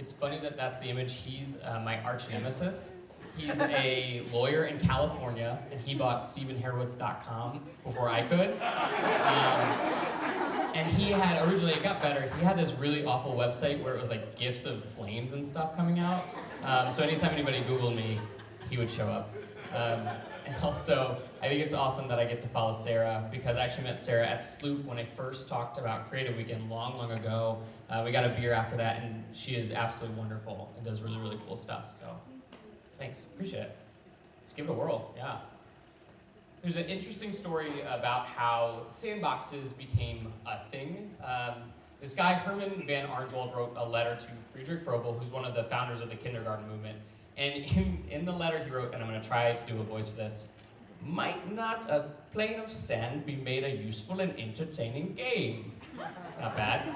It's funny that that's the image. He's my arch nemesis. He's a lawyer in California, and he bought StephenHerowitz.com before I could. And he had, originally it got better, he had this really awful website where it was like GIFs of flames and stuff coming out. So anytime anybody Googled me, he would show up. And also, I think it's awesome that I get to follow Sarah, because I actually met Sarah at Sloop when I first talked about Creative Weekend long, long ago. We got a beer after that, and she is absolutely wonderful and does really, really cool stuff. So, thanks, appreciate it. Let's give it a whirl, yeah. There's an interesting story about how sandboxes became a thing. This guy, Herman van Arnswald, wrote a letter to Friedrich Froebel, who's one of the founders of the kindergarten movement. And in the letter he wrote, and I'm going to try to do a voice for this, might not a plane of sand be made a useful and entertaining game? Not bad.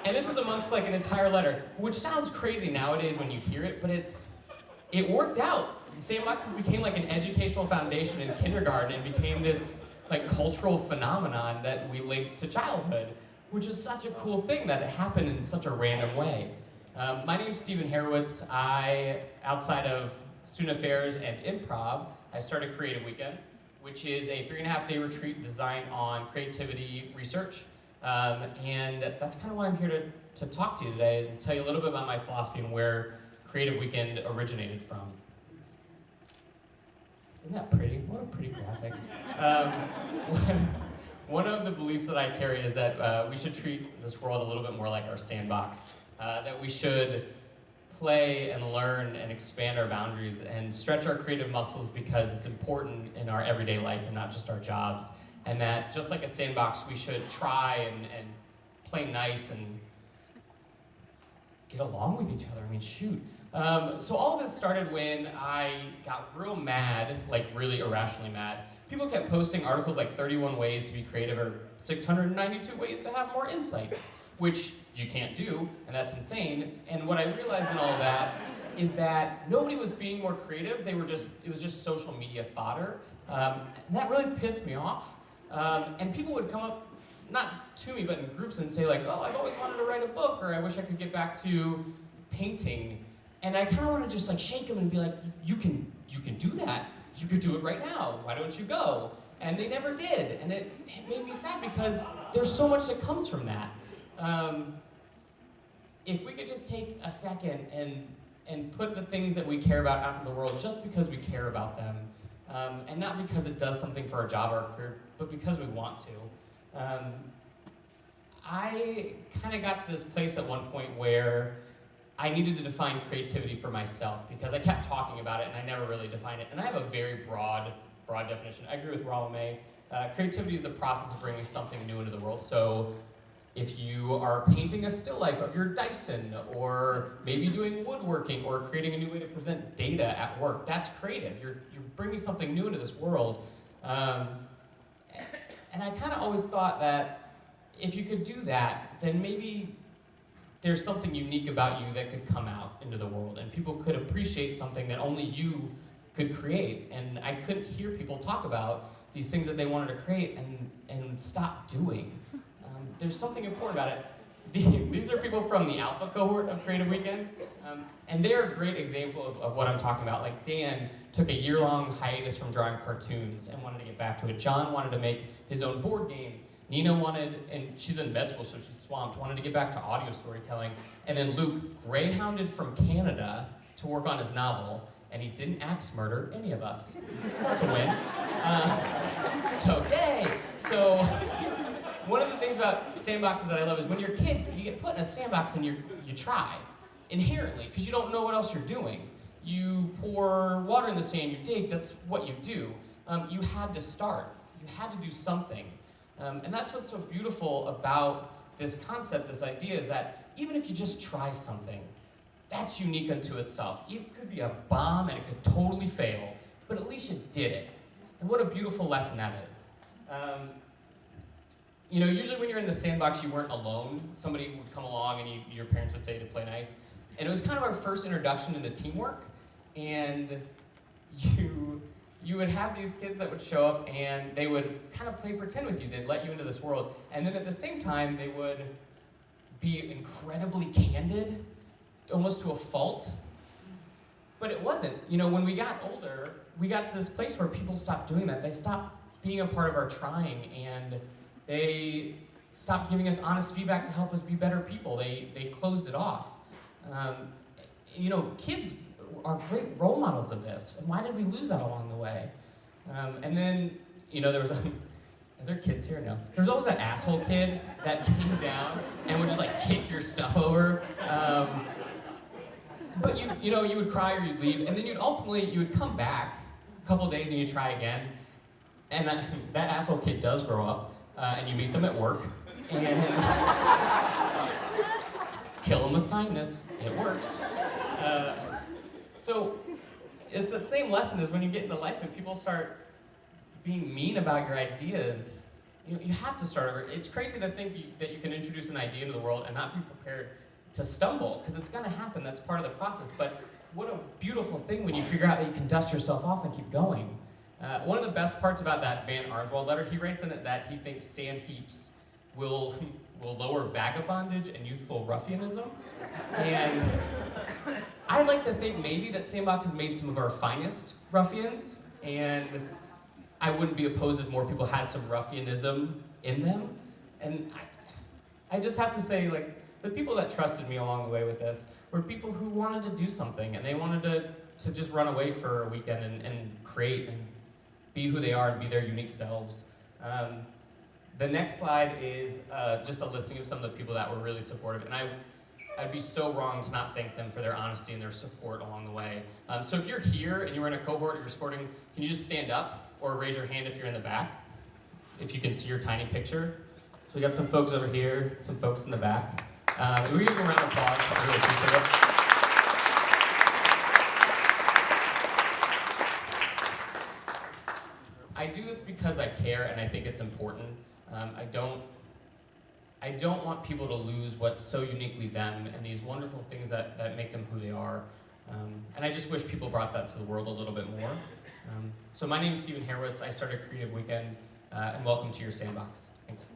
And this was amongst like an entire letter, which sounds crazy nowadays when you hear it, but it worked out. Sandboxes became like an educational foundation in kindergarten and became this like cultural phenomenon that we link to childhood, which is such a cool thing that it happened in such a random way. My name's Stephen Herowitz. Outside of student affairs and improv, I started Creative Weekend, which is a 3.5-day retreat designed on creativity research. And that's kind of why I'm here to talk to you today and tell you a little bit about my philosophy and where Creative Weekend originated from. Isn't that pretty? What a pretty graphic. One of the beliefs that I carry is that we should treat this world a little bit more like our sandbox. That we should play and learn and expand our boundaries and stretch our creative muscles because it's important in our everyday life and not just our jobs. And that just like a sandbox, we should try and play nice and get along with each other. I mean, shoot. So all of this started when I got real mad, like really irrationally mad. People kept posting articles like 31 ways to be creative or 692 ways to have more insights, which you can't do, and that's insane. And what I realized in all of that is that nobody was being more creative. It was just social media fodder. And that really pissed me off. And people would come up, not to me, but in groups and say like, oh, I've always wanted to write a book, or I wish I could get back to painting. And I kind of want to just like shake them and be like, you can do that. You could do it right now. Why don't you go? And they never did. And it made me sad because there's so much that comes from that. If we could just take a second and put the things that we care about out in the world just because we care about them, and not because it does something for our job or our career, but because we want to. I kind of got to this place at one point where I needed to define creativity for myself because I kept talking about it and I never really defined it. And I have a very broad definition. I agree with Rolame. Creativity is the process of bringing something new into the world. So if you are painting a still life of your Dyson, or maybe doing woodworking, or creating a new way to present data at work, that's creative. You're bringing something new into this world. And I kind of always thought that if you could do that, then maybe there's something unique about you that could come out into the world, and people could appreciate something that only you could create. And I couldn't hear people talk about these things that they wanted to create and stop doing. There's something important about it. These are people from the alpha cohort of Creative Weekend, and they're a great example of what I'm talking about. Like Dan took a year-long hiatus from drawing cartoons and wanted to get back to it. John wanted to make his own board game. Nina wanted, and she's in med school, so she's swamped, wanted to get back to audio storytelling. And then Luke greyhounded from Canada to work on his novel, and he didn't axe murder any of us. That's a win. So, yay! So, one of the things about sandboxes that I love is when you're a kid, you get put in a sandbox and you try, inherently, because you don't know what else you're doing. You pour water in the sand, you dig, that's what you do. You had to start. You had to do something. And that's what's so beautiful about this concept, this idea, is that even if you just try something, that's unique unto itself. It could be a bomb and it could totally fail, but at least you did it. And what a beautiful lesson that is. Usually when you're in the sandbox, you weren't alone. Somebody would come along and your parents would say to play nice. And it was kind of our first introduction into teamwork. And you would have these kids that would show up and they would kind of play pretend with you. They'd let you into this world. And then at the same time, they would be incredibly candid. almost to a fault. But it wasn't. You know, when we got older, we got to this place where people stopped doing that. They stopped being a part of our trying, and they stopped giving us honest feedback to help us be better people. They closed it off. You know, kids are great role models of this. And why did we lose that along the way? And then, you know, there was are there kids here? No. There's always that asshole kid that came down and would just like kick your stuff over. But you know, you would cry or you'd leave, and then you would come back a couple of days and you try again. And that asshole kid does grow up, and you meet them at work, and kill them with kindness. It works. So it's that same lesson as when you get into life and people start being mean about your ideas. You have to start over. It's crazy to think that you can introduce an idea into the world and not be prepared to stumble, because it's going to happen. That's part of the process. But what a beautiful thing when you figure out that you can dust yourself off and keep going. One of the best parts about that Van Arnswald letter, he writes in it that he thinks sand heaps will lower vagabondage and youthful ruffianism. And I like to think maybe that Sandbox has made some of our finest ruffians, and I wouldn't be opposed if more people had some ruffianism in them. And I just have to say, like, the people that trusted me along the way with this were people who wanted to do something, and they wanted to just run away for a weekend and create and be who they are and be their unique selves. The next slide is just a listing of some of the people that were really supportive, and I'd be so wrong to not thank them for their honesty and their support along the way. So if you're here and you're in a cohort or you're supporting, can you just stand up or raise your hand if you're in the back, if you can see your tiny picture? So we got some folks over here, some folks in the back. We give you a round of applause. I really appreciate it. I do this because I care and I think it's important. I don't want people to lose what's so uniquely them and these wonderful things that make them who they are. And I just wish people brought that to the world a little bit more. So my name is Stephen Harowitz. I started Creative Weekend, and welcome to your Sandbox. Thanks.